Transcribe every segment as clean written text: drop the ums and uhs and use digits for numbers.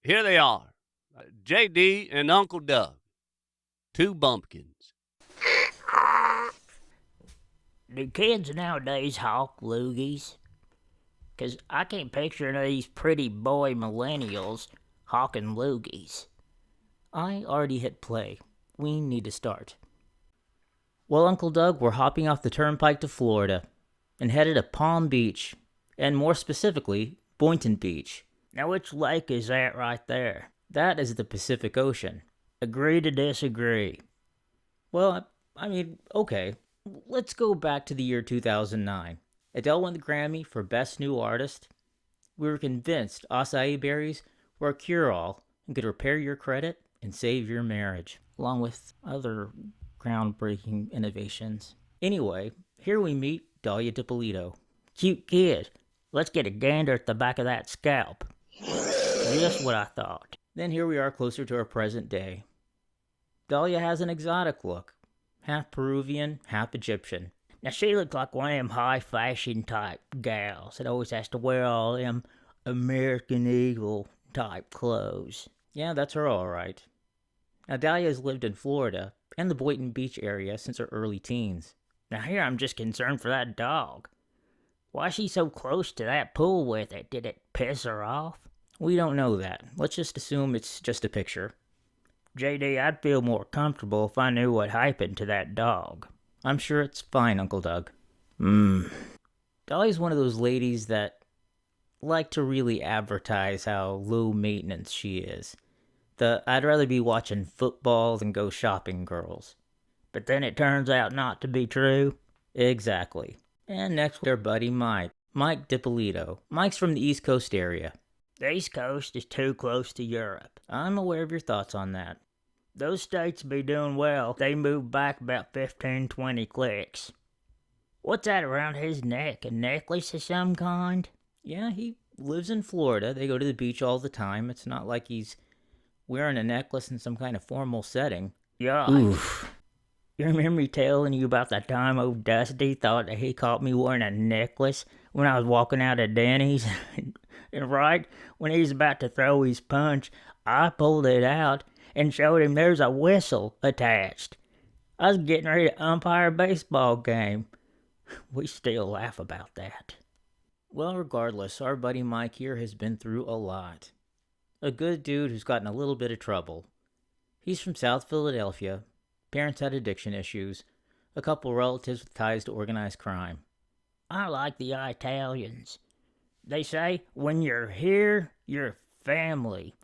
Here they are, J.D. and Uncle Doug, 2Bumpkins. Do kids nowadays hawk loogies? 'Cause I can't picture these pretty boy millennials hawking loogies. I already hit play. We need to start. Well, Uncle Doug, we're hopping off the turnpike to Florida and headed to Palm Beach, and more specifically, Boynton Beach. Now, which lake is that right there? That is the Pacific Ocean. Agree to disagree. Well, okay. Let's go back to the year 2009. Adele won the Grammy for Best New Artist. We were convinced acai berries were a cure-all and could repair your credit and save your marriage, along with other groundbreaking innovations. Anyway, here we meet Dalia Dippolito. Cute kid. Let's get a gander at the back of that scalp. Just what I thought. Then here we are closer to our present day. Dalia has an exotic look. Half Peruvian, half Egyptian. Now she looks like one of them high fashion type gals that always has to wear all them American Eagle type clothes. Yeah, that's her alright. Now Dalia has lived in Florida and the Boynton Beach area since her early teens. Now here I'm just concerned for that dog. Why is she so close to that pool with it? Did it piss her off? We don't know that. Let's just assume it's just a picture. JD, I'd feel more comfortable if I knew what happened to that dog. I'm sure it's fine, Uncle Doug. Dalia's one of those ladies that like to really advertise how low maintenance she is. The I'd rather be watching football than go shopping girls. But then it turns out not to be true. Exactly. And next, their buddy Mike Dippolito. Mike's from the East Coast area. The East Coast is too close to Europe. I'm aware of your thoughts on that. Those states be doing well. They move back about 15-20 clicks. What's that around his neck? A necklace of some kind? Yeah, he lives in Florida. They go to the beach all the time. It's not like he's wearing a necklace in some kind of formal setting. Yeah. Oof. You remember me telling you about the time old Dusty thought that he caught me wearing a necklace when I was walking out of Denny's? And right when he was about to throw his punch, I pulled it out and showed him there's a whistle attached. I was getting ready to umpire a baseball game. We still laugh about that. Well, regardless, our buddy Mike here has been through a lot. A good dude who's gotten a little bit of trouble. He's from South Philadelphia. Parents had addiction issues. A couple relatives with ties to organized crime. I like the Italians. They say when you're here, you're family.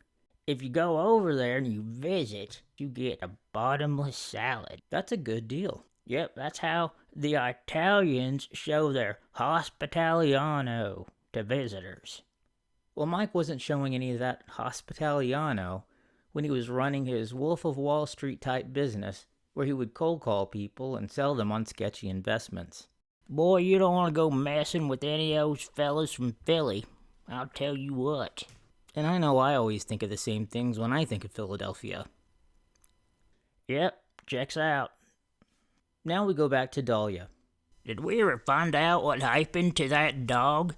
If you go over there and you visit, you get a bottomless salad. That's a good deal. Yep, that's how the Italians show their hospitaliano to visitors. Well, Mike wasn't showing any of that hospitaliano when he was running his Wolf of Wall Street type business, where he would cold call people and sell them on sketchy investments. Boy, you don't want to go messing with any of those fellas from Philly. I'll tell you what. And I know I always think of the same things when I think of Philadelphia. Yep, checks out. Now we go back to Dalia. Did we ever find out what happened to that dog?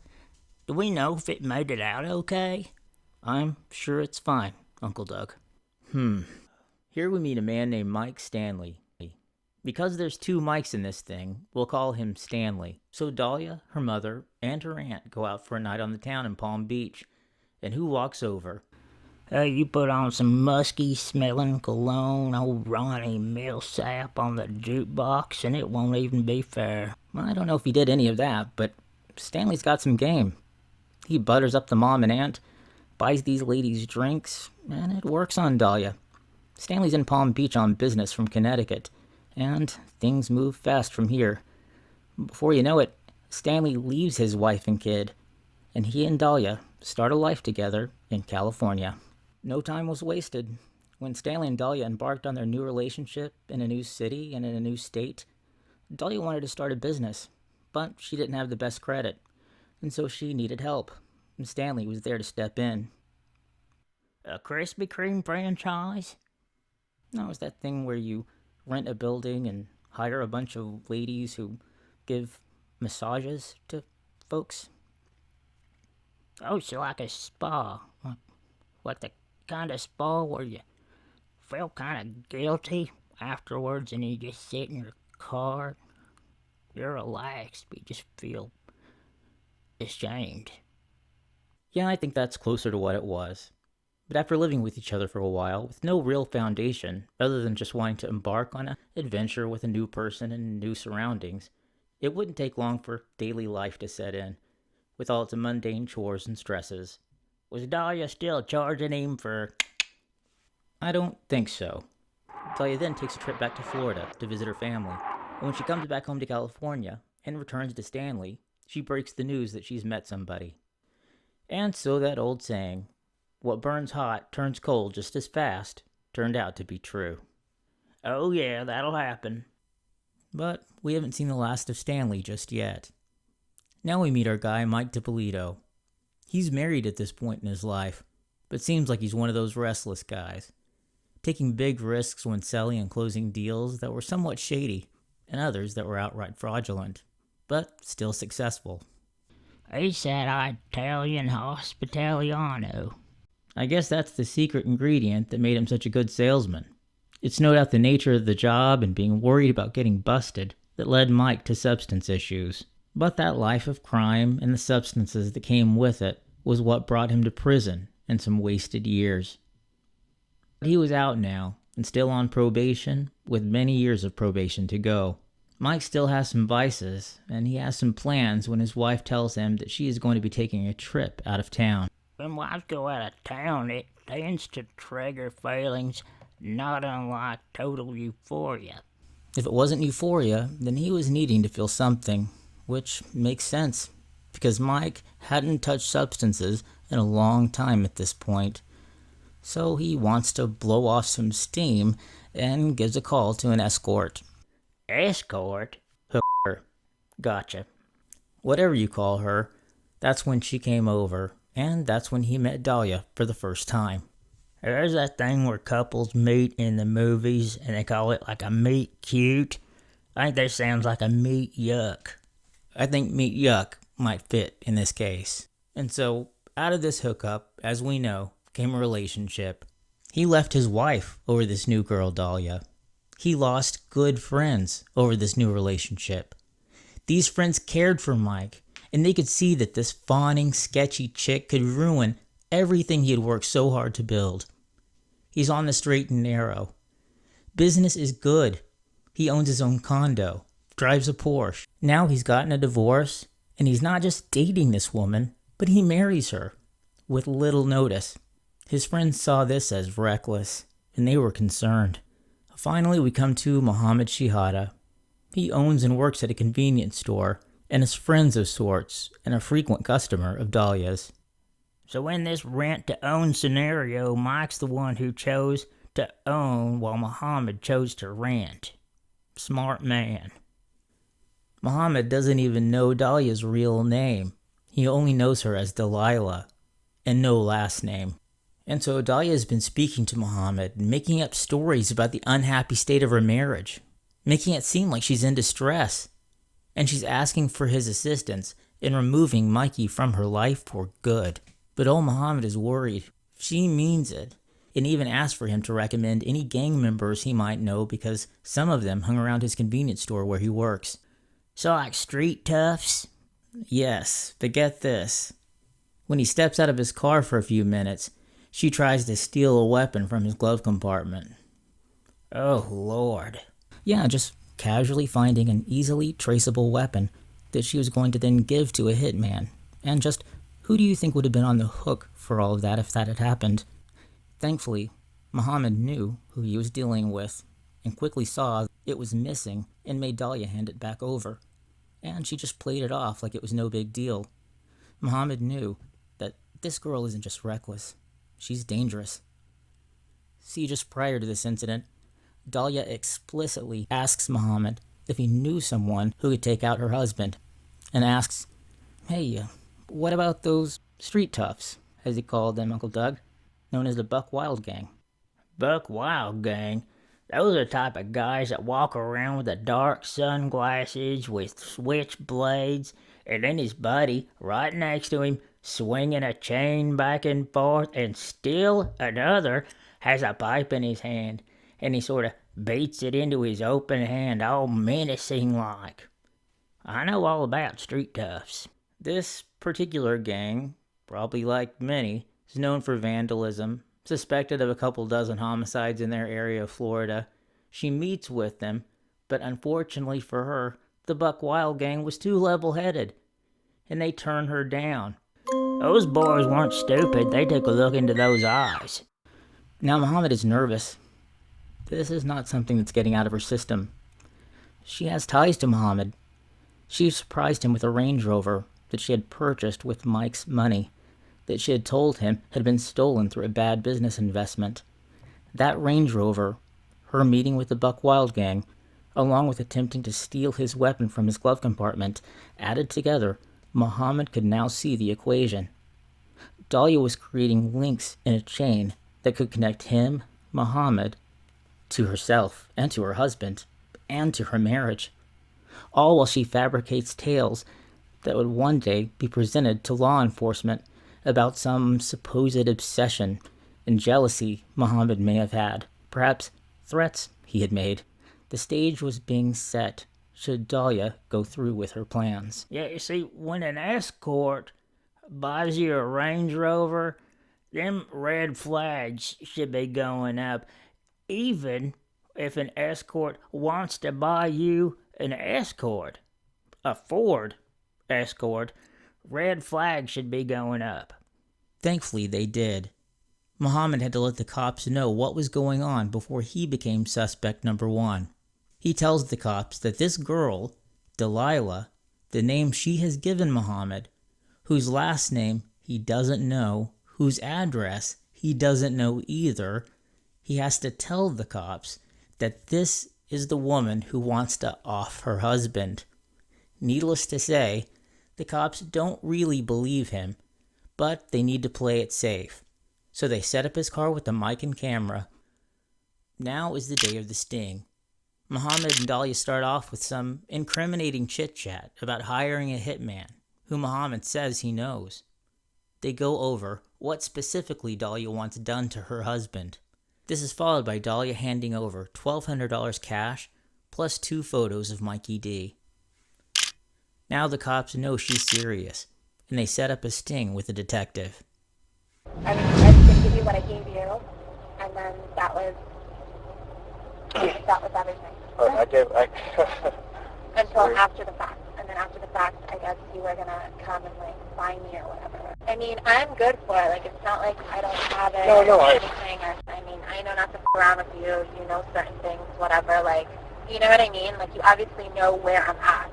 Do we know if it made it out okay? I'm sure it's fine, Uncle Doug. Here we meet a man named Mike Stanley. Because there's two Mikes in this thing, we'll call him Stanley. So Dalia, her mother, and her aunt go out for a night on the town in Palm Beach. And who walks over? Hey, you put on some musky-smelling cologne, old Ronnie Millsap on the jukebox, and it won't even be fair. Well, I don't know if he did any of that, but Stanley's got some game. He butters up the mom and aunt, buys these ladies drinks, and it works on Dalia. Stanley's in Palm Beach on business from Connecticut, and things move fast from here. Before you know it, Stanley leaves his wife and kid, and he and Dalia start a life together in California. No time was wasted. When Stanley and Dalia embarked on their new relationship in a new city and in a new state, Dalia wanted to start a business, but she didn't have the best credit, and so she needed help, and Stanley was there to step in. A Krispy Kreme franchise? No, it's that thing where you rent a building and hire a bunch of ladies who give massages to folks. Oh, so like a spa. Like the kind of spell where you feel kind of guilty afterwards and you just sit in your car? You're relaxed, but you just feel ashamed. Yeah, I think that's closer to what it was. But after living with each other for a while, with no real foundation other than just wanting to embark on an adventure with a new person and new surroundings, it wouldn't take long for daily life to set in, with all its mundane chores and stresses. Was Dahlia still charging him for... I don't think so. Dahlia then takes a trip back to Florida to visit her family, and when she comes back home to California and returns to Stanley, she breaks the news that she's met somebody. And so that old saying, "What burns hot turns cold just as fast," turned out to be true. Oh yeah, that'll happen. But we haven't seen the last of Stanley just yet. Now we meet our guy, Mike Dippolito. He's married at this point in his life, but seems like he's one of those restless guys, taking big risks when selling and closing deals that were somewhat shady, and others that were outright fraudulent, but still successful. He said Italian Hospitaliano. I guess that's the secret ingredient that made him such a good salesman. It's no doubt the nature of the job and being worried about getting busted that led Mike to substance issues. But that life of crime and the substances that came with it was what brought him to prison and some wasted years. He was out now and still on probation, with many years of probation to go. Mike still has some vices, and he has some plans when his wife tells him that she is going to be taking a trip out of town. When wives go out of town, it tends to trigger feelings not unlike total euphoria. If it wasn't euphoria, then he was needing to feel something, which makes sense, because Mike hadn't touched substances in a long time at this point. So he wants to blow off some steam and gives a call to an escort. Escort? Hooker. Gotcha. Whatever you call her, that's when she came over, and that's when he met Dahlia for the first time. There's that thing where couples meet in the movies and they call it like a meet cute. I think that sounds like a meet yuck. I think meet yuck might fit in this case. And so, out of this hookup, as we know, came a relationship. He left his wife over this new girl, Dahlia. He lost good friends over this new relationship. These friends cared for Mike, and they could see that this fawning, sketchy chick could ruin everything he had worked so hard to build. He's on the straight and narrow. Business is good. He owns his own condo, drives a Porsche. Now he's gotten a divorce, and he's not just dating this woman, but he marries her with little notice. His friends saw this as reckless, and they were concerned. Finally, we come to Mohammed Shihada. He owns and works at a convenience store, and is friends of sorts, and a frequent customer of Dahlia's. So in this rent-to-own scenario, Mike's the one who chose to own while Muhammad chose to rent. Smart man. Muhammad doesn't even know Dahlia's real name. He only knows her as Delilah, and no last name. And so Dahlia has been speaking to Muhammad, making up stories about the unhappy state of her marriage, making it seem like she's in distress. And she's asking for his assistance in removing Mikey from her life for good. But old Muhammad is worried. She means it, and even asked for him to recommend any gang members he might know because some of them hung around his convenience store where he works. So like street toughs? Yes, but get this. When he steps out of his car for a few minutes, she tries to steal a weapon from his glove compartment. Oh, Lord. Yeah, just casually finding an easily traceable weapon that she was going to then give to a hitman. And just, who do you think would have been on the hook for all of that if that had happened? Thankfully, Muhammad knew who he was dealing with, and quickly saw it was missing and made Dahlia hand it back over. And she just played it off like it was no big deal. Muhammad knew that this girl isn't just reckless, she's dangerous. See, just prior to this incident, Dahlia explicitly asks Muhammad if he knew someone who could take out her husband, and asks, "Hey, what about those street toughs, as he called them, Uncle Doug, known as the Buck Wild Gang?" Buck Wild Gang? Those are the type of guys that walk around with the dark sunglasses with switchblades, and then his buddy, right next to him, swinging a chain back and forth, and still another has a pipe in his hand, and he sort of beats it into his open hand, all menacing like. I know all about street toughs. This particular gang, probably like many, is known for vandalism, suspected of a couple dozen homicides in their area of Florida. She meets with them, but unfortunately for her, the Buck Wild gang was too level-headed, and they turned her down. Those boys weren't stupid. They took a look into those eyes. Now Muhammad is nervous. This is not something that's getting out of her system. She has ties to Muhammad. She surprised him with a Range Rover that she had purchased with Mike's money, that she had told him had been stolen through a bad business investment. That Range Rover, her meeting with the Buck Wild gang, along with attempting to steal his weapon from his glove compartment, added together, Muhammad could now see the equation. Dalia was creating links in a chain that could connect him, Muhammad, to herself and to her husband and to her marriage, all while she fabricates tales that would one day be presented to law enforcement about some supposed obsession and jealousy Muhammad may have had, perhaps threats he had made. The stage was being set should Dalia go through with her plans. Yeah, you see, when an escort buys you a Range Rover, them red flags should be going up. Even if an escort wants to buy you an Escort, a Ford Escort, red flags should be going up. Thankfully, they did. Muhammad had to let the cops know what was going on before he became suspect number one. He tells the cops that this girl, Delilah, the name she has given Muhammad, whose last name he doesn't know, whose address he doesn't know either, he has to tell the cops that this is the woman who wants to off her husband. Needless to say, the cops don't really believe him, but they need to play it safe. So they set up his car with the mic and camera. Now is the day of the sting. Muhammad and Dalia start off with some incriminating chit-chat about hiring a hitman, who Muhammad says he knows. They go over what specifically Dalia wants done to her husband. This is followed by Dalia handing over $1,200 cash, plus 2 photos of Mikey D. Now the cops know she's serious, and they set up a sting with a detective. I mean, I just gave you what I gave you, and then that was everything. Until after the fact. And then after the fact, I guess you were gonna come and like find me or whatever. I mean, I'm good for it. Like, it's not like I don't have it or anything. I mean, I know not to f around with you. You know certain things, whatever. Like, you know what I mean? Like, you obviously know where I'm at.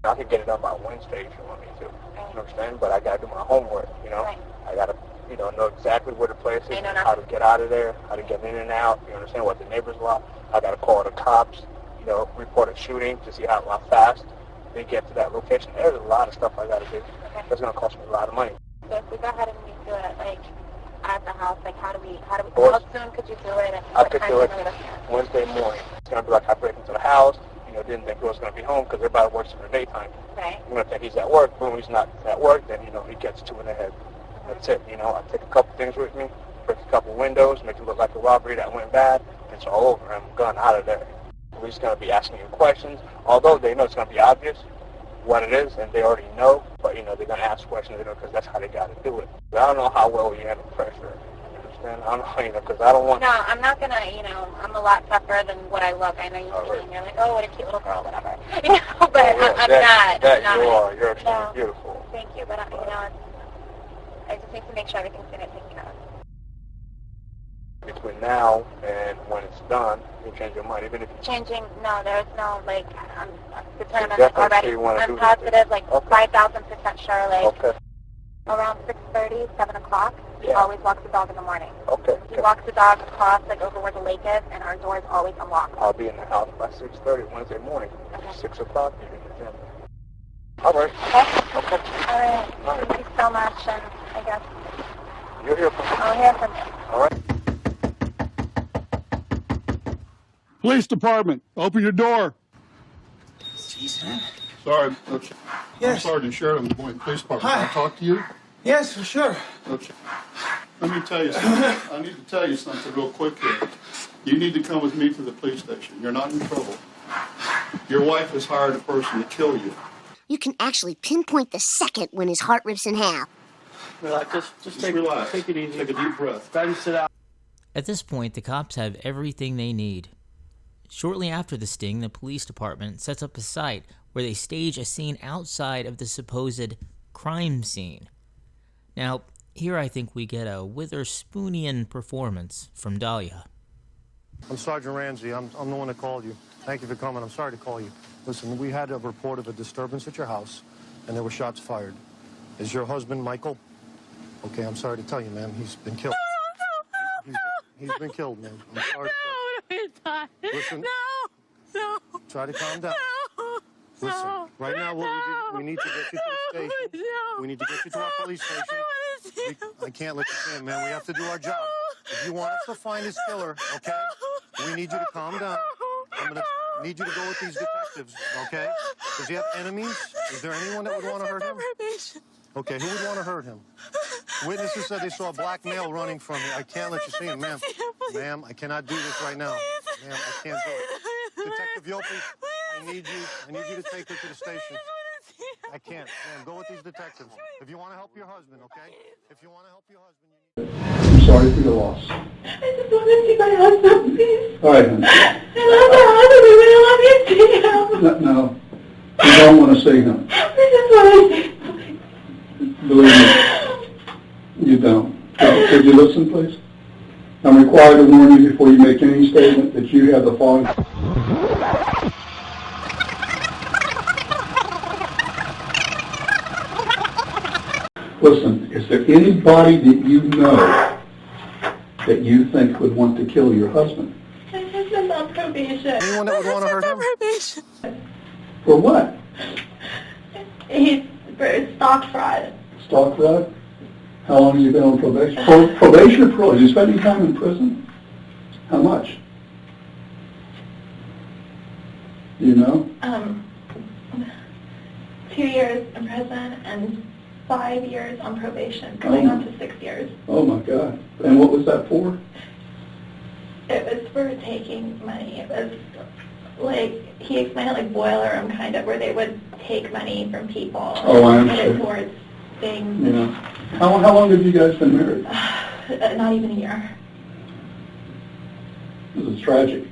I could get it done by Wednesday if you want me to. You understand? But I gotta do my homework, you know? Right. I gotta, know exactly where the place is, how to get out of there, how to get in and out, you understand, what the neighbors want. I gotta call the cops, report a shooting to see how fast they get to that location. There's a lot of stuff I gotta do. Okay. That's gonna cost me a lot of money. So if we go ahead and we do it, like, at the house, like, how soon could you do it? And I could do it are we looking at? Wednesday morning. It's gonna be like I break into the house, didn't think he was gonna be home because everybody works in the daytime. Right. I'm gonna think he's at work. Boom, he's not at work, then, he gets 2 in the head. That's it, I take a couple things with me, break a couple windows, make it look like a robbery that went bad, and it's all over. I'm gone out of there. We're just going to be asking you questions, although they know it's going to be obvious what it is, and they already know, but, they're going to ask questions, because that's how they got to do it. But I don't know how well you handle pressure. You understand? I don't know, because I don't want... No, I'm not going to, I'm a lot tougher than what I look. I know you see me, and you're like, oh, what a cute little girl, whatever. But I'm not. You are. You're extremely beautiful. Thank you, but, I just need to make sure everything's going to take care of. Between now and when it's done, you'll change your mind, even if you... Changing, no, there's no, like, I'm determined definitely already. you wanna I'm do positive, like, okay. 5,000% sure, like, Okay. around 6:30, 7 o'clock, he Yeah. always walks the dog in the morning. Okay. He walks the dog across, like, over where the lake is, and our door is always unlocked. I'll be in the house by 6:30 Wednesday morning. Okay. 6 o'clock, you're in the gym. All right. Okay? Okay. All right. Thank you so much, and I guess You'll hear from me. I'll hear from you. All right. Police department, open your door. Jeez, man. Sorry. Yes. I'm Sergeant Sheridan of the Des Moines Police Department. Hi. Can I talk to you? Yes, for sure. Okay. Let me tell you something. I need to tell you something real quick here. You need to come with me to the police station. You're not in trouble. Your wife has hired a person to kill you. You can actually pinpoint the second when his heart rips in half. Relax, just relax. take it easy. Take a deep breath. Try to sit out. At this point, the cops have everything they need. Shortly after the sting, the police department sets up a site where they stage a scene outside of the supposed crime scene. Now, here I think we get a Witherspoonian performance from Dalia. I'm Sergeant Ramsey. I'm the one that called you. Thank you for coming. I'm sorry to call you. Listen, we had a report of a disturbance at your house, and there were shots fired. Is your husband Michael? Okay, I'm sorry to tell you, ma'am. He's been killed. He's been killed, ma'am. I'm sorry. Listen. No. Try to calm down. Listen. Right now, we need to get you to the station. We need to get you to our police station. I can't let you stay, man. We have to do our job. If you want us to find his killer, okay? We need you to calm down. I'm gonna need you to go with these detectives, okay? Does he have enemies? Is there anyone that would want to hurt him? Okay, who would want to hurt him? Witnesses said they saw a black male running from you. I can't let you see him, ma'am. Ma'am, I cannot do this right now. Ma'am, I can't do it. Detective Yopi, I need you to take her to the station. I can't. Ma'am, go with these detectives. If you want to help your husband, okay? If you want to help your husband, you need... I'm sorry for your loss. I just want to see my husband, please. All right, honey. I love my husband, I love you, see him. No, you don't want to see him. I just want to see him. Believe me, you don't. Could you listen, please? I'm required to warn you before you make any statement that you have the following. Listen, is there anybody that you know that you think would want to kill your husband? My husband's on probation. Anyone that would want to hurt him? Probation. For what? He's for stock fraud. Stock fraud? How long has he been on probation? Probation or parole? Is he spending time in prison? How much? Do you know? 2 years in prison and 5 years on probation, going on to 6 years. Oh my God. And what was that for? It was for taking money. It was like, he explained it like boiler room kind of, where they would take money from people and put it towards things. Yeah. How long have you guys been married? Not even a year. This is tragic.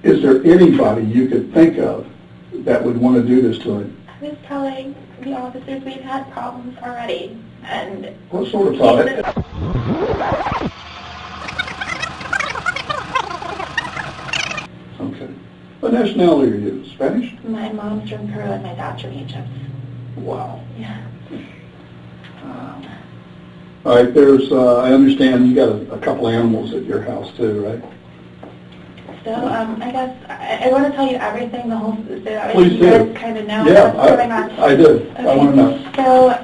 Is there anybody you could think of that would want to do this to him? I was telling the officers we've had problems already, and... What sort of problem? Okay. What nationality are you? Spanish? My mom's from Peru and my dad's from Egypt. Wow. Yeah. All right, I understand you got a couple animals at your house too, right? So, I guess I want to tell you everything, the whole, so that Please you do. guys kind of know Yeah, what's going on. I do. Okay. I want to know. So,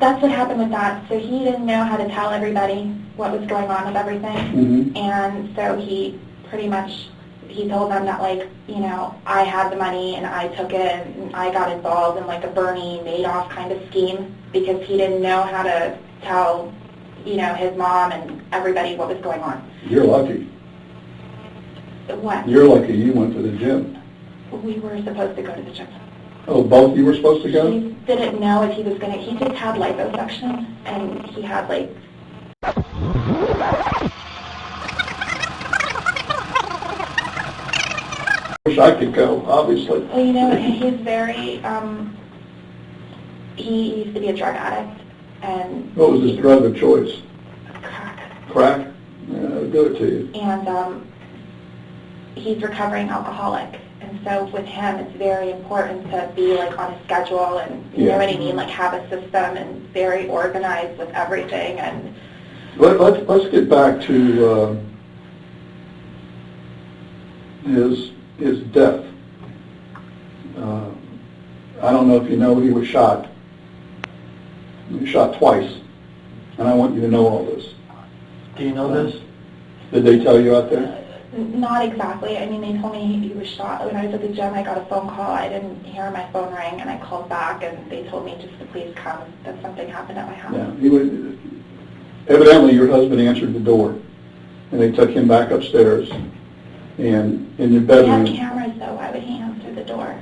that's what happened with that. So he didn't know how to tell everybody what was going on with everything. Mm-hmm. And so he pretty much, he told them that, like, you know, I had the money and I took it and I got involved in like a Bernie Madoff kind of scheme because he didn't know how to tell, you know, his mom and everybody what was going on. You're lucky. What? You're lucky you went to the gym. We were supposed to go to the gym. Oh, both of you were supposed to go? He didn't know if he was going to, he just had liposuction and he had like... Wish I could go, obviously. Well, you know, he's very, he used to be a drug addict and... What was his drug of choice? Crack. Crack? Yeah, I'll do it to you. And he's recovering alcoholic. And so with him, it's very important to be like on a schedule and, you know what I mean, like have a system and very organized with everything. And let's get back to his death. I don't know if you know, he was shot. He was shot twice, and I want you to know all this. Do you know this? Did they tell you out there? Not exactly. I mean, they told me he was shot. When I was at the gym, I got a phone call. I didn't hear my phone ring, and I called back, and they told me just to please come, that something happened at my house. Yeah, evidently your husband answered the door, and they took him back upstairs, and in your bedroom. We have cameras, though. Why would he answer the door?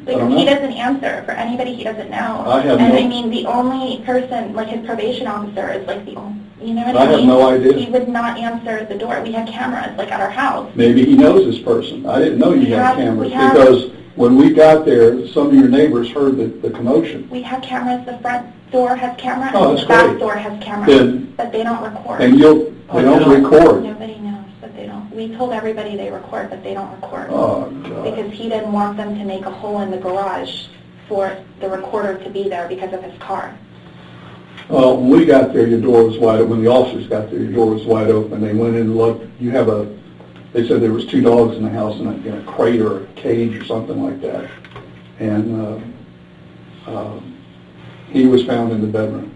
Like, he doesn't answer for anybody he doesn't know. I mean, the only person, like his probation officer, is like the only. You know what I mean? I have no idea. He would not answer the door. We had cameras, like, at our house. Maybe he knows this person. I didn't know you had cameras because when we got there, some of your neighbors heard the commotion. We have cameras. The front door has cameras. Oh, and the back door has cameras. But they don't record. And they don't record. Nobody knows, but they don't. We told everybody they record, but they don't record. Oh, God. Because he didn't want them to make a hole in the garage for the recorder to be there because of his car. Well, when we got there, your door was wide open. When the officers got there, your door was wide open. They went in and looked. They said there was 2 dogs in the house in a crate or a cage or something like that. And he was found in the bedroom.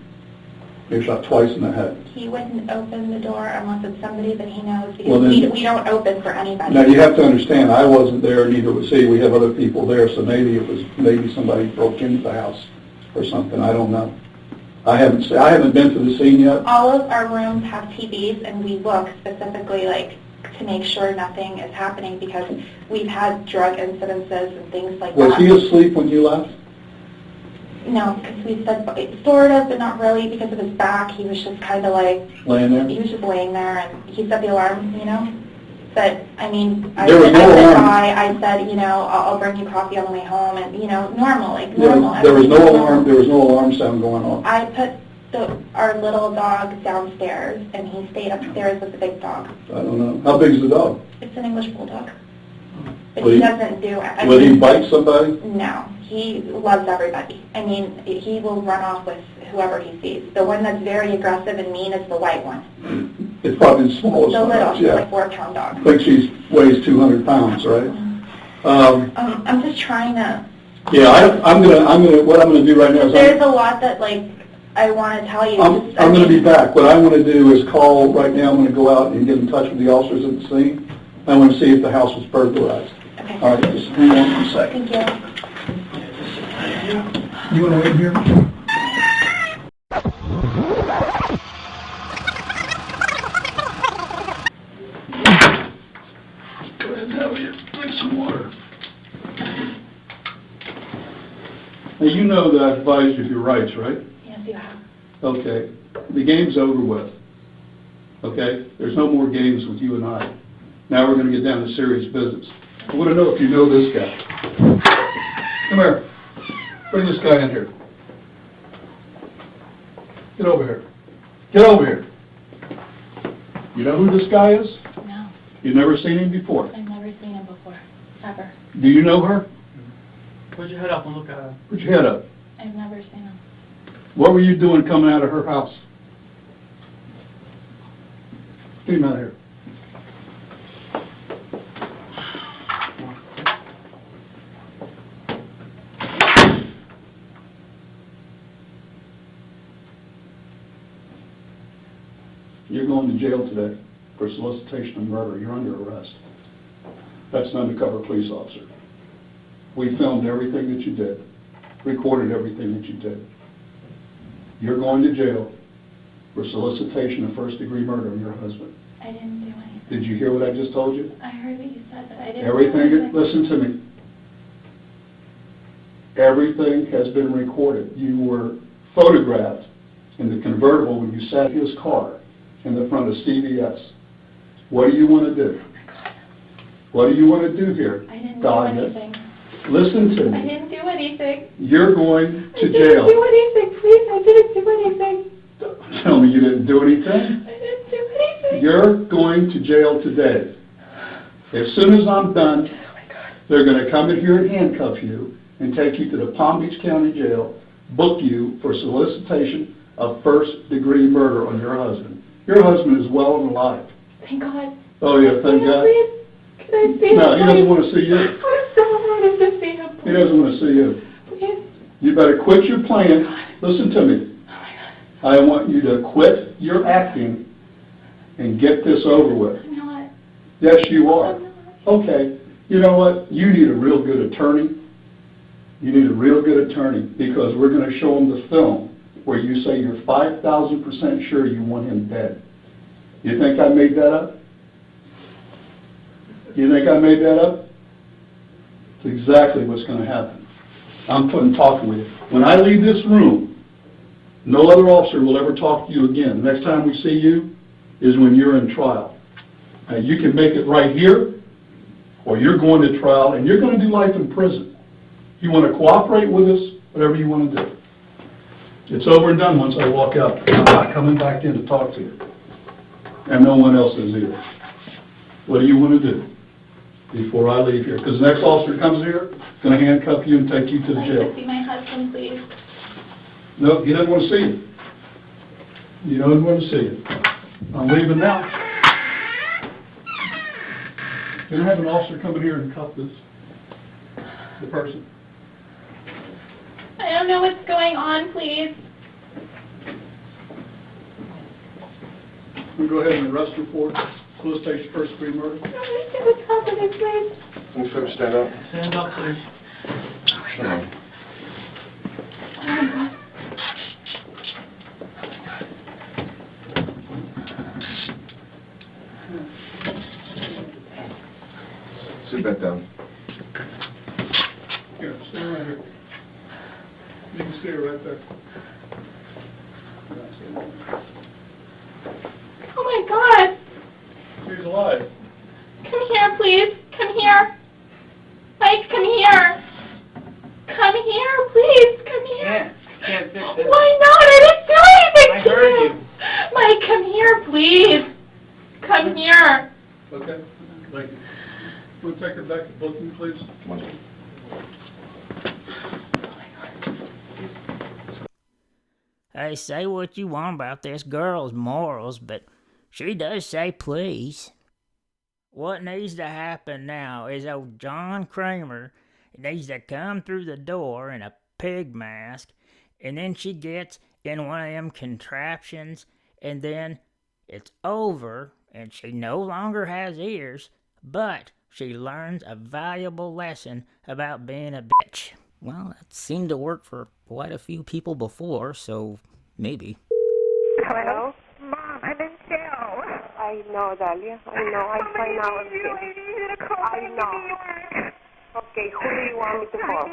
He was shot twice in the head. He wouldn't open the door unless it's somebody that he knows, because we don't open for anybody. Now, you have to understand, I wasn't there, neither was he. We have other people there, so maybe somebody broke into the house or something. I don't know. I haven't been to the scene yet. All of our rooms have TVs, and we look specifically, like, to make sure nothing is happening, because we've had drug incidences and things like that. Was he asleep when you left? No, because we said sort of, but not really, because of his back. He was just kind of like laying there. He was just laying there, and he set the alarm, you know. But I mean, I said, you know, I'll bring you coffee on the way home, and you know, normal, like normal. There was no alarm. There was no alarm sound going on. I put our little dog downstairs, and he stayed upstairs with the big dog. I don't know. How big is the dog? It's an English bulldog. But Will he doesn't do. Will he bite somebody? No, he loves everybody. I mean, he will run off with whoever he sees. The one that's very aggressive and mean is the white one. It's probably the smallest one. The little, she's yeah. like 4-pound dog. I think she weighs 200 pounds, right? I'm just trying to. Yeah, what I'm gonna do right now is there's a lot that like I want to tell you. I'm gonna be back. What I want to do is call right now. I'm gonna go out and get in touch with the officers at the scene. I want to see if the house was burglarized. Okay. All right, just hang on a second. Thank you. You want to wait here? Go ahead and have you drink some water. Now, you know that I advised you of your rights, right? Yes, you have. Okay. The game's over with. Okay? There's no more games with you and I. Now we're going to get down to serious business. I want to know if you know this guy. Come here. Bring this guy in here. Get over here. Get over here. You know who this guy is? No. You've never seen him before? I've never seen him before. Ever. Do you know her? Put your head up and look at her. Put your head up. I've never seen him. What were you doing coming out of her house? Get him out of here. You're going to jail today for solicitation of murder. You're under arrest. That's an undercover police officer. We filmed everything that you did, recorded everything that you did. You're going to jail for solicitation of first-degree murder of your husband. I didn't do anything. Did you hear what I just told you? I heard what you said, but I didn't Everything, do anything. listen to me. Everything has been recorded. You were photographed in the convertible when you sat in his car in the front of CVS. What do you want to do? Oh my God. What do you want to do here? I didn't Dalia? do anything. Listen to I me. didn't do anything. You're going to I jail. didn't do anything, please. I didn't do anything. Don't tell me you didn't do anything. I didn't do anything. You're going to jail today. As soon as I'm done, they're going to come in here and handcuff you and take you to the Palm Beach County Jail, book you for solicitation of first-degree murder on your husband. Your husband is well and alive. Thank God. Oh, yeah, thank God. Please? Can I see him? No, he doesn't want to see you. I so wanted to see him. He doesn't want to see you. Please? You better quit your playing. Listen to me. Oh my God. I want you to quit your acting and get this over with. I'm not. Yes, you are. Okay. You know what? You need a real good attorney. You need a real good attorney because we're going to show them the film where you say you're 5,000% sure you want him dead. You think I made that up? You think I made that up? It's exactly what's going to happen. I'm talking with you. When I leave this room, no other officer will ever talk to you again. The next time we see you is when you're in trial. Now, you can make it right here, or you're going to trial, and you're going to do life in prison. You want to cooperate with us, whatever you want to do. It's over and done once I walk out. I'm not coming back in to talk to you. And no one else is either. What do you want to do before I leave here? Because the next officer comes here, going to handcuff you and take you to the jail. I'd like to see my husband, please. No, he doesn't want to see you. He doesn't want to see you. I'm leaving now. Can I have an officer come in here and cuff the person? I don't know what's going on, please. We'll go ahead and arrest report. Police station, first degree murder. What's happening, please? Can you folks stand up? Stand up, please. Sure. Sit back down. Here, stay right here. You can stay right there. Oh my God! He's alive. Come here, please. Come here. Mike, come here. Come here, please. Come here. Can't fix it. Why not? I didn't do anything I to heard you. you. Mike, come here, please. Come here. Okay, thank you. We'll take her back to booking, please. Come on. Hey, say what you want about this girl's morals, but she does say please. What needs to happen now is old John Kramer needs to come through the door in a pig mask, and then she gets in one of them contraptions, and then it's over, and she no longer has ears, but she learns a valuable lesson about being a bitch. Well, that seemed to work for quite a few people before, so maybe. Hello? Mom, I'm in jail. I know, Dalia. I know. I find out. I need you to call Mike in New York. Okay, who do you want me to call?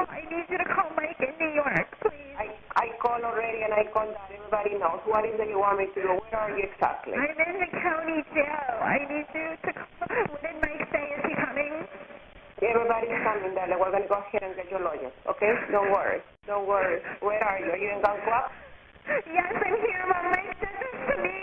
I need you to call Mike in New York, please. I called already and I called that. Everybody knows. What is it you want me to do? Where are you exactly? I'm in the county jail. I need you to call. What did Mike say? Is he coming? Everybody's coming, Dalia. We're going to go ahead and get your lawyer, okay? Don't worry. Don't worry. Where are you? Are you in Gun Club? Yes, I'm here, Mom. Mike said this to me.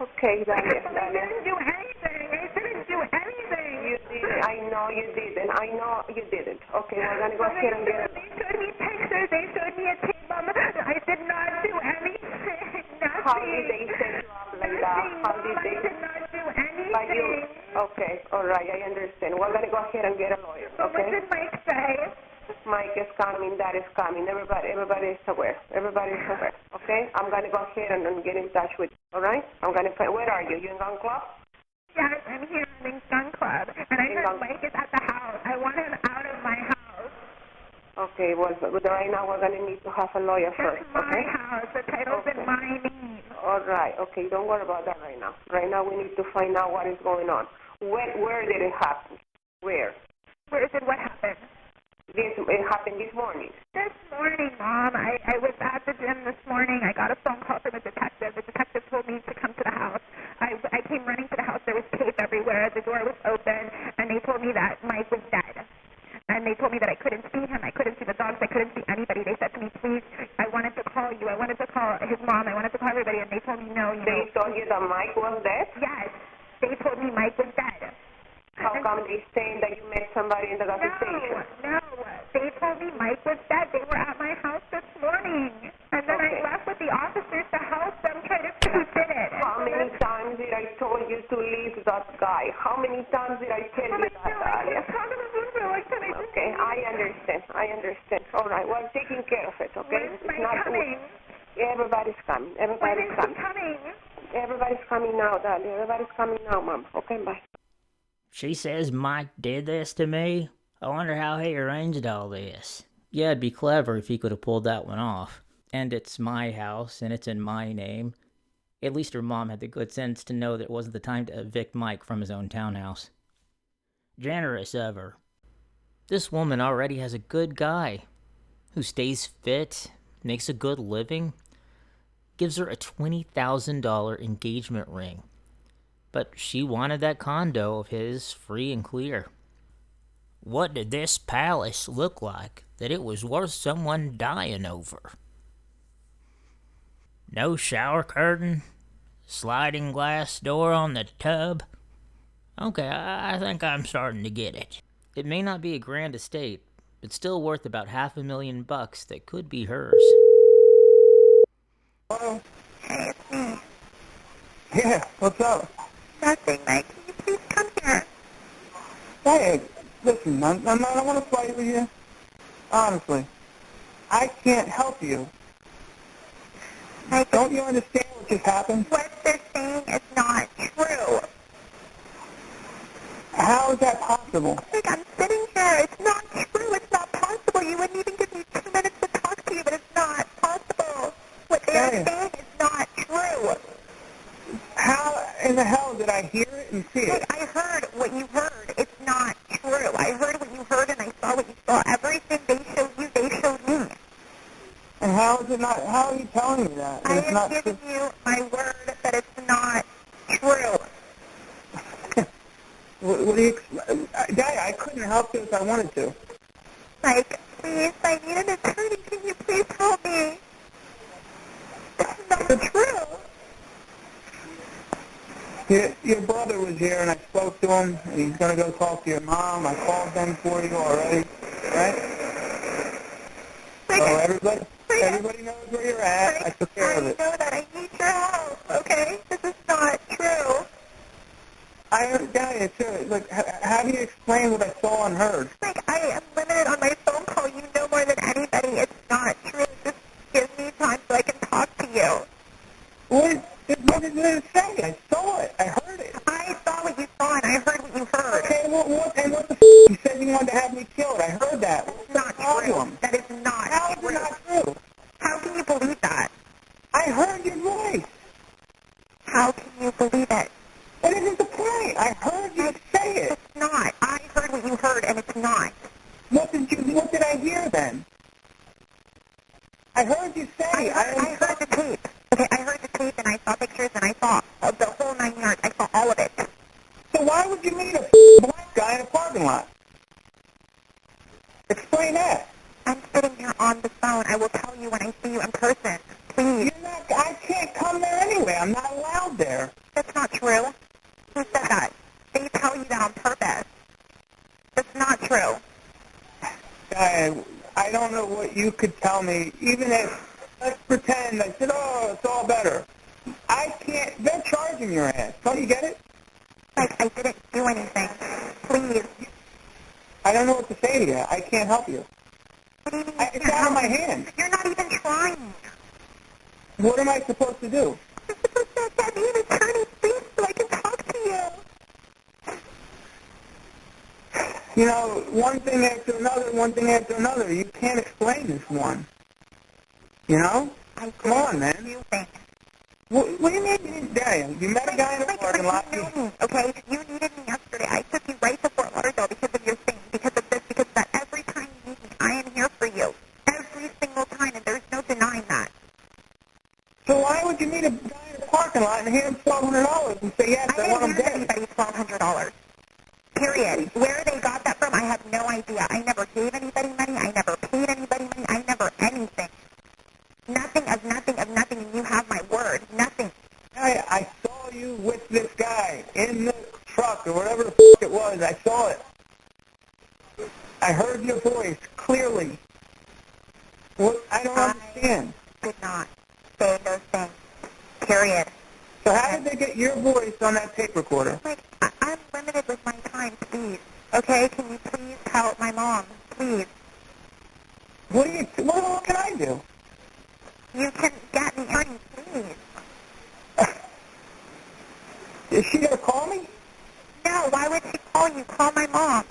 Okay, Dalia. I didn't do anything. I didn't do anything. You didn't. I know you didn't. I know you didn't. Okay, we're going to go ahead and get it. They showed me pictures. They showed me a tape, Mom. I did not do anything. Nothing. How did they set you up like that? How did they? I did not do anything. But you, okay, all right, I understand. We're going to go ahead and get a lawyer, okay? What did Mike say? Mike is coming, Dad is coming. Everybody is aware. Everybody is aware, okay? I'm going to go ahead and get in touch with you, all right? I'm going to find, where are you? You in Gun Club? Yes, I'm here in Gun Club. And I heard Mike is at the house. I want him out of my house. Okay, well, right now we're going to need to have a lawyer first, okay? My house. The title's in my name. All right, okay, don't worry about that right now. Right now we need to find out what is going on. Where did it happen? Where? Where did what happen? It happened this morning. This morning, Mom. I was at the gym this morning. I got a phone call from a detective. The detective told me to come to the house. I came running to the house. There was tape everywhere. The door was open, and they told me that Mike was dead. And they told me that I couldn't see him. I couldn't see the dogs. I couldn't see anybody. They said to me, please, I wanted to call you. I wanted to call his mom. I wanted to call everybody. And they told me, no, you don't. They told you that Mike was dead? Yes. They told me Mike was dead. How come they saying that you met somebody in the gas station? No. They told me Mike was dead. They were at my house this morning. And then I left with the officers to help them try to see who did it. How many times did I told you to leave that guy? How many times did I tell you that, Dalia? Okay, I understand. All right, we're taking care of it, okay? It's not coming. Everybody's coming. Everybody's coming. everybody's coming now, Dalia. Everybody's coming now, Mom. Okay, bye. She says Mike did this to me? I wonder how he arranged all this. Yeah, it'd be clever if he could have pulled that one off. And it's my house, and it's in my name. At least her mom had the good sense to know that it wasn't the time to evict Mike from his own townhouse. Generous of her. This woman already has a good guy who stays fit, makes a good living, gives her a $20,000 engagement ring. But she wanted that condo of his free and clear. What did this palace look like that it was worth someone dying over? No shower curtain? Sliding glass door on the tub? Okay, I think I'm starting to get it. It may not be a grand estate, but still worth about $500,000 that could be hers. Hello? Hey, it's me. Yeah, what's up? Nothing, Mike. Can you please come here? Hey, listen, I don't want to fight with you. Honestly. I can't help you. Mike, don't you understand what just happened? What they're saying is not true. How is that possible? Mike, I'm sitting here. It's not true. It's not possible. You wouldn't even give me 2 minutes to talk to you, but it's not possible. What they are saying is not true. How in the hell did I hear it and see it? Mike, I heard what you heard. It's not true. I heard what you heard and I saw what you saw. Everything they showed you, they showed me. And how is it not? How are you telling me that? I am giving you my word that it's not true. What do you... Dad, I couldn't help you if I wanted to. Mike, please, I need an attorney. Can you please help me? It's not true. Your brother was here and I spoke to him. And he's going to go talk to your mom. I called them for you already, right? So everybody knows where you're at. I took care of it. I know that. I need your help, okay? This is not true. Look, how do you explain what I saw and heard? Like, I am limited on my phone call. You know more than anybody. It's not true. Just give me time so I can talk to you. What did it say? I saw it. I heard it. I saw what you saw and I heard what you heard. Okay, what the f***? You said you wanted to have me killed. I heard that. That's not true. That is not true. How is it not true? How can you believe that? I heard your voice. How can you believe it? That isn't the point. I heard you say it. It's not. I heard what you heard, and it's not. What did I hear then? I heard you say. I heard the tape. Okay, I heard the tape, and I saw pictures, and I saw the whole 9 yards. I saw all of it. So why would you meet a black guy in a parking lot? Explain that. I'm sitting here on the phone. I will tell you when I see you in person. Please. I can't come there anyway. I'm not allowed there. That's not true. Who said that? They tell you that on purpose. That's not true. I don't know what you could tell me. Even if, let's pretend, I said, oh, it's all better. I can't, they're charging your ass. Don't you get it? Like, I didn't do anything. Please. I don't know what to say to you. I can't help you. What do you mean it's out of my hands. You're not even trying. What am I supposed to do? You're supposed to get me an attorney, please, so I can talk to you. You know, one thing after another. You can't explain this one. You know? Come on, man. What do you mean? You met a guy in a parking lot. You know me, okay? You needed me yesterday. I took you right to Fort Lauderdale because of your thing, because of this, because of that. Every time you need me, I am here for you. Every single time, and there's no denying that. So why would you meet a guy in a parking lot and hand him $1,200 and say, yes, I want him dead? I didn't give anybody $1,200. Period. Where they got that from, I have no idea. I never gave anybody money. I never paid anybody money. I never anything. Nothing of nothing of nothing, and you have my word. Nothing. I saw you with this guy in the truck or whatever the f*** it was. I saw it. I heard your voice clearly. What? I don't understand. I did not say those things. Period. So how did they get your voice on that tape recorder? Like, I'm limited with my time, please. Okay, can you please help my mom? Please. What can I do? You can get me money, please. Is she going to call me? No, why would she call you? Call my mom.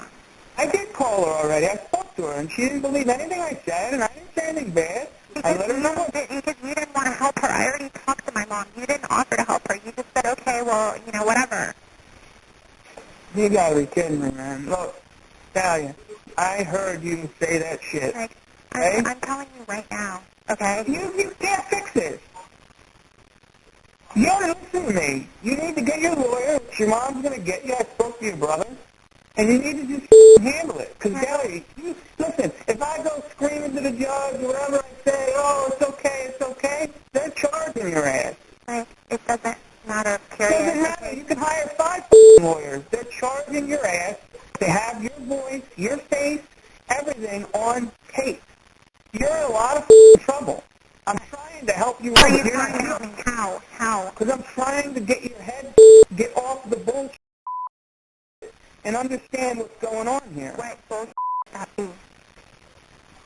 I did call her already. I spoke to her, and she didn't believe anything I said, and I didn't say anything bad. I let her know. Because you didn't want to help her. I already talked to my mom. You didn't offer to help her. You just said, okay, well, you know, whatever. You gotta be kidding me, man. Look, Dalia, I heard you say that shit. Like, okay? I'm telling you right now, okay? You can't fix this. You gotta listen to me. You need to get your lawyer, which your mom's gonna get you. I spoke to your brother. And you need to just handle it. Because, Dalia, listen, if I go screaming to the judge or whatever, I say, oh, it's okay, they're charging your ass. Like, it doesn't matter, period. It doesn't matter. You can hire 5 lawyers. They're charging your ass. They have your voice, your face, everything on tape. You're in a lot of trouble. I'm trying to help you. How are you trying to help me? How? Because I'm trying to get your head, get off the bullshit, and understand what's going on here. What bullshit that be?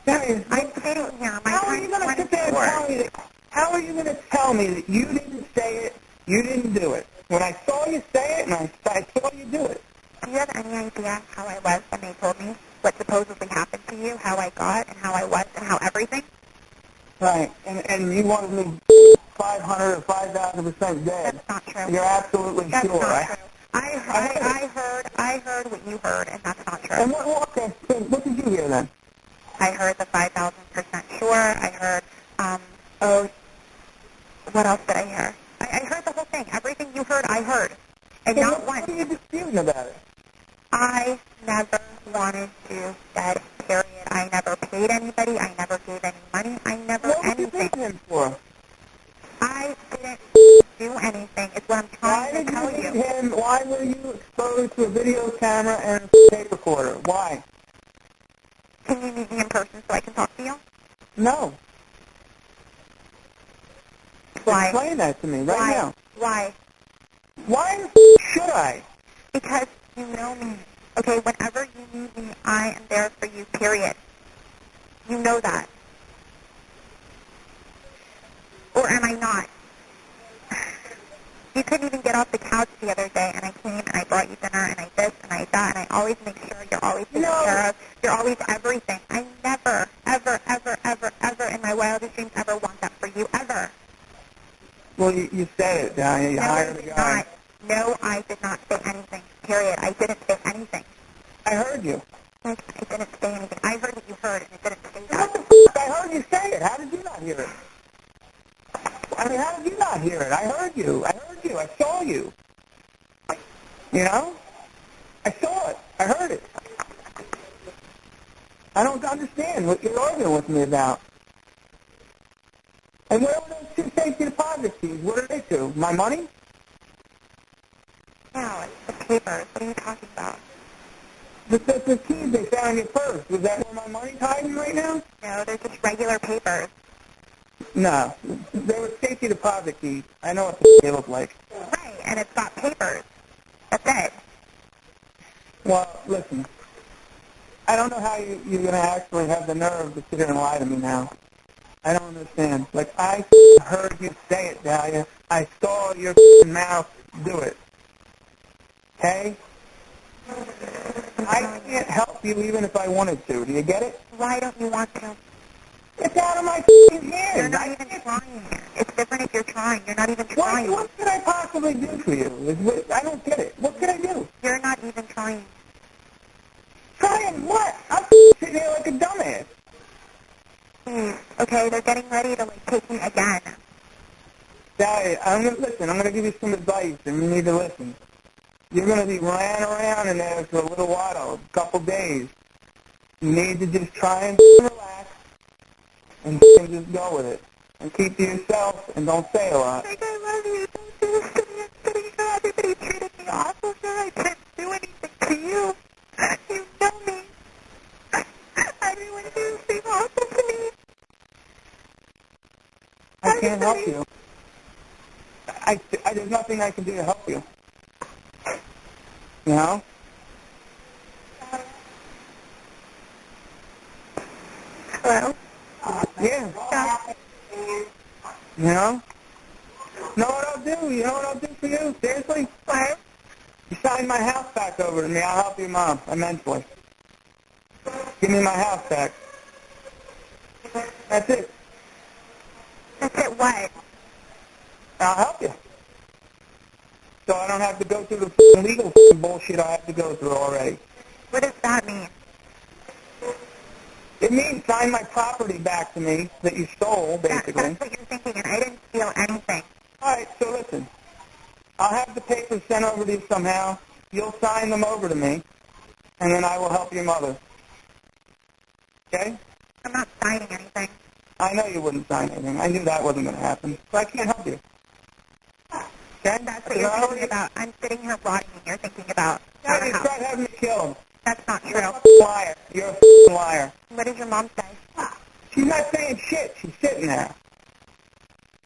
Dalia, I'm sitting here. My how are you going to sit there and tell me that? How are you going to tell me that you didn't say it, you didn't do it? When I saw you say it and I saw you do it. Do you have any idea how I was when they told me what supposedly happened to you, how I got and how I was and how everything? Right, and you wanted me 500 or 5,000% dead. That's not true. You're absolutely That's sure. Not true. I heard what you heard, and that's not true. And okay, so what did you hear then? I heard the 5,000% sure. I heard, what else did I hear? I heard the whole thing. Everything you heard, I heard. And not once. What are you disputing about it? I never wanted to dead, period. I never paid anybody. I never gave any money. I never anything. What did you pay him for? I didn't do anything. It's what I'm trying to tell you. Why were you exposed to a video camera and a tape recorder? Why? Can you meet me in person so I can talk to you? No. Why? Explain that to me right now. Why? Why should I? Because you know me. Okay, whenever you need me, I am there for you, period. You know that. Or am I not? You couldn't even get off the couch the other day, and I came, and I brought you dinner, and I this, and I that, and I always make sure you're always taken care of. You're always everything. I never, ever, ever, ever, ever in my wildest dreams ever want that for you, ever. Well, you said it, Dalia. You hired a guy. No, I did not say anything, period. I didn't say anything. I heard you. Like, I didn't say anything. I heard what you heard, and it didn't say that. What the f***? I heard you say it. How did you not hear it? I mean, how did you not hear it? I heard you. I saw you. You know? I saw it. I heard it. I don't understand what you're arguing with me about. And where were those 2 safety deposit keys? What are they to? My money? No, it's the papers. What are you talking about? The keys they found in your purse. Was that where my money's hiding right now? No, they're just regular papers. No. They were safety deposit keys. I know what they look like. Right, and it's got papers. That's it. Well, listen. I don't know how you're going to actually have the nerve to sit here and lie to me now. I don't understand. Like, I heard you say it, Dalia. I saw your mouth do it. Okay? I can't help you even if I wanted to. Do you get it? Why don't you want to? It's out of my hands. You're not even trying. It's different if you're trying. You're not even trying. What could I possibly do for you? I don't get it. What could I do? You're not even trying. Trying what? I'm sitting here like a dumbass. Okay, they're getting ready to, like, take me again. Dalia, I'm going to give you some advice, and you need to listen. You're going to be ran around in there for a little while, a couple days. You need to just try and relax and just go with it. And keep to yourself and don't say a lot. Like, I love you. Don't do this to me. I'm sitting here. Everybody treated me awful. Sure, I didn't do anything to you. You know me. Everyone did things awful to me. I can't help you. There's nothing I can do to help you. You know? Hello? Yeah. You know? Know what I'll do? You know what I'll do for you? Seriously? What? sign my house back over to me, I'll help you, Mom, immensely. Give me my house back. That's it. That's it what? I'll help you. So I don't have to go through the legal bullshit I have to go through already. What does that mean? It means sign my property back to me that you stole, basically. That's what you're thinking, and I didn't steal anything. All right, so listen. I'll have the papers sent over to you somehow. You'll sign them over to me, and then I will help your mother. Okay? I'm not signing anything. I know you wouldn't sign anything. I knew that wasn't going to happen, so I can't help you. Okay? That's what you're thinking about. I'm sitting here rotting, and you're thinking about Yeah, you tried having me killed. That's not You're true. a liar. You're a liar. What does your mom say? She's not saying shit. She's sitting there.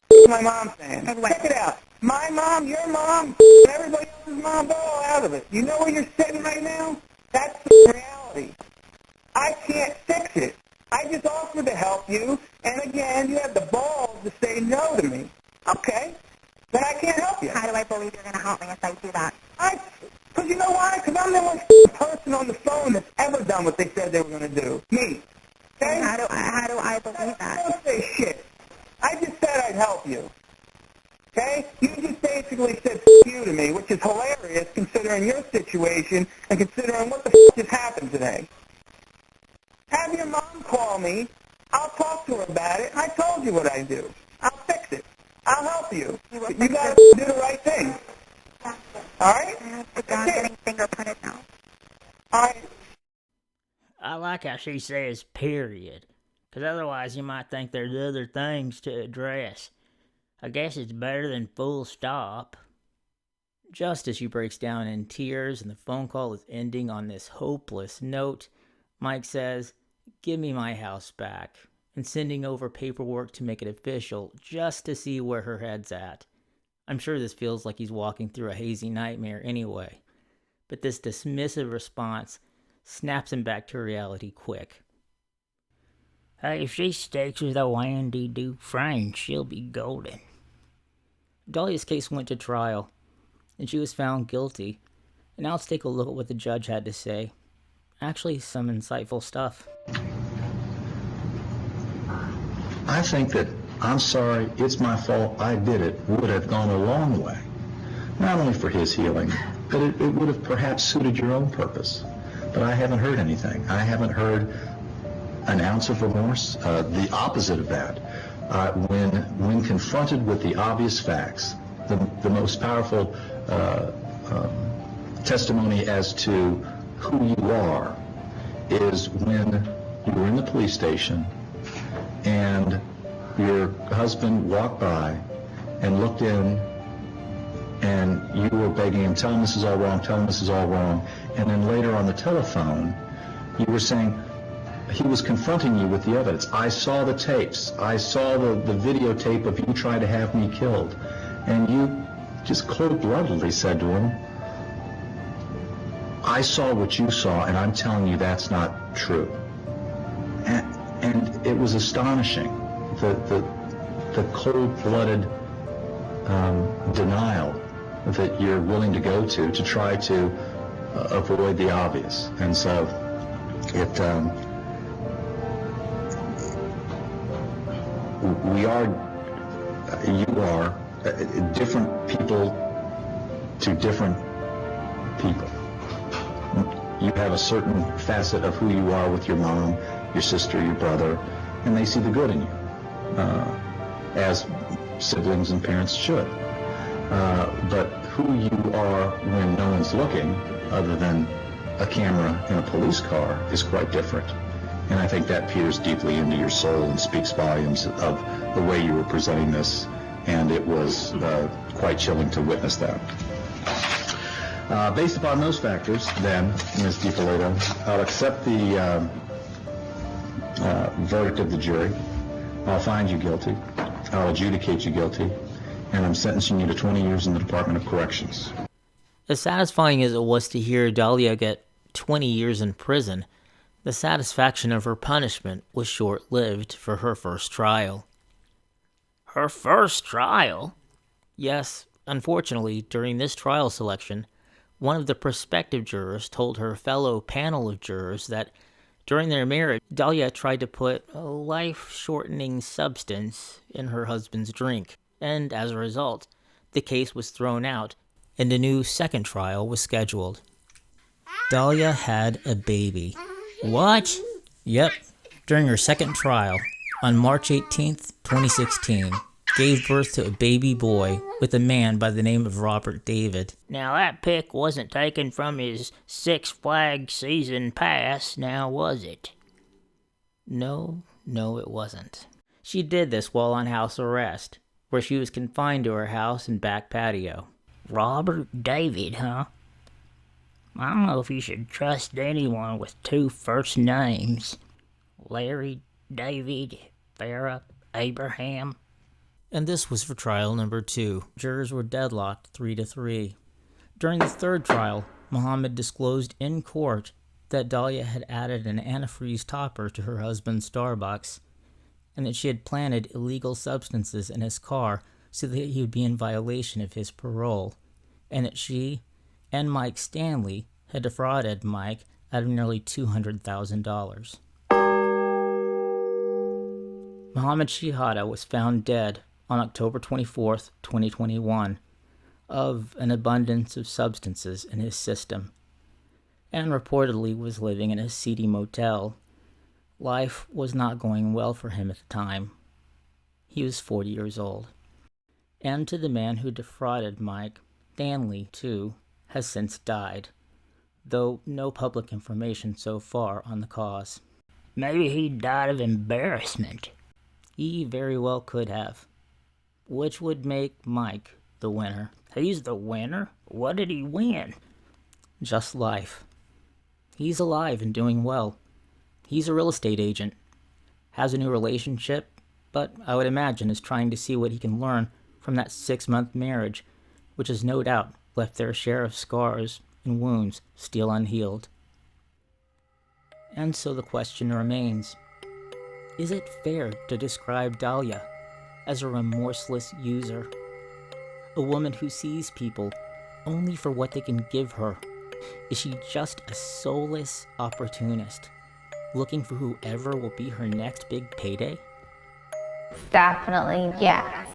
What's my mom saying? And what? Check it out. My mom, your mom, everybody else's mom, they're all out of it. You know where you're sitting right now? That's the reality. I can't fix it. I just offered to help you, and again, you have the balls to say no to me. Okay, then I can't help you. How do I believe you're going to help me if I do that? Because you know why? Because I'm the only person on the phone that's ever done what they said they were going to do. Me. Okay? How do I believe that? Don't say shit. I just said I'd help you. Okay? You just basically said F you to me, which is hilarious considering your situation and considering what the f just happened today. Have your mom call me. I'll talk to her about it. I told you what I do. I'll fix it. I'll help you. But you got to do the right thing. All right? I'm getting fingerprinted now. All right. I like how she says period, because otherwise you might think there's other things to address. I guess it's better than full stop. Just as she breaks down in tears and the phone call is ending on this hopeless note, Mike says, "Give me my house back," and sending over paperwork to make it official just to see where her head's at. I'm sure this feels like he's walking through a hazy nightmare anyway, but this dismissive response snaps him back to reality quick. Hey, if she sticks with a Wendy Dufresne, she'll be golden. Dalia's case went to trial, and she was found guilty. And now let's take a look at what the judge had to say. Actually, some insightful stuff. I think that "I'm sorry, it's my fault, I did it" would have gone a long way. Not only for his healing, but it would have perhaps suited your own purpose. But I haven't heard anything. I haven't heard an ounce of remorse. The opposite of that. When confronted with the obvious facts, the most powerful testimony as to who you are is when you were in the police station and your husband walked by and looked in and you were begging him, "Tell him this is all wrong, tell him this is all wrong." And then later on the telephone, you were saying, he was confronting you with the evidence. "I saw the tapes. I saw the videotape of you trying to have me killed." And you just cold-bloodedly said to him, "I saw what you saw, and I'm telling you that's not true." And it was astonishing, the cold-blooded denial that you're willing to go to try to avoid the obvious. And so you are different people to different people. You have a certain facet of who you are with your mom, your sister, your brother, and they see the good in you, as siblings and parents should. But who you are when no one's looking, other than a camera in a police car, is quite different. And I think that peers deeply into your soul and speaks volumes of the way you were presenting this, and it was quite chilling to witness that. Based upon those factors, then, Ms. Dippolito, I'll accept the verdict of the jury. I'll find you guilty. I'll adjudicate you guilty. And I'm sentencing you to 20 years in the Department of Corrections. As satisfying as it was to hear Dalia get 20 years in prison, the satisfaction of her punishment was short-lived for her first trial. Her first trial? Yes, unfortunately, during this trial selection, One of the prospective jurors told her fellow panel of jurors that during their marriage, Dalia tried to put a life-shortening substance in her husband's drink, and as a result, the case was thrown out and a new second trial was scheduled. Dalia had a baby. What? Yep. During her second trial, on March 18th, 2016, gave birth to a baby boy with a man by the name of Robert David. Now that pic wasn't taken from his Six Flags season pass, now was it? No, it wasn't. She did this while on house arrest, where she was confined to her house and back patio. Robert David, huh? I don't know if you should trust anyone with two first names. Larry, David, Farrah, Abraham. And this was for trial number 2. Jurors were deadlocked 3-3. During the third trial, Muhammad disclosed in court that Dalia had added an antifreeze topper to her husband's Starbucks, and that she had planted illegal substances in his car so that he would be in violation of his parole, and that she and Mike Stanley had defrauded Mike out of nearly $200,000. Muhammad Shihada was found dead on October 24th, 2021, of an abundance of substances in his system, and reportedly was living in a seedy motel. Life was not going well for him at the time. He was 40 years old. And to the man who defrauded Mike, Stanley, too, has since died, though no public information so far on the cause. Maybe he died of embarrassment. He very well could have, which would make Mike the winner. He's the winner? What did he win? Just life. He's alive and doing well. He's a real estate agent, has a new relationship, but I would imagine is trying to see what he can learn from that 6-month marriage, which has no doubt left their share of scars and wounds still unhealed. And so the question remains, is it fair to describe Dalia as a remorseless user? A woman who sees people only for what they can give her? Is she just a soulless opportunist, looking for whoever will be her next big payday? Definitely, yes.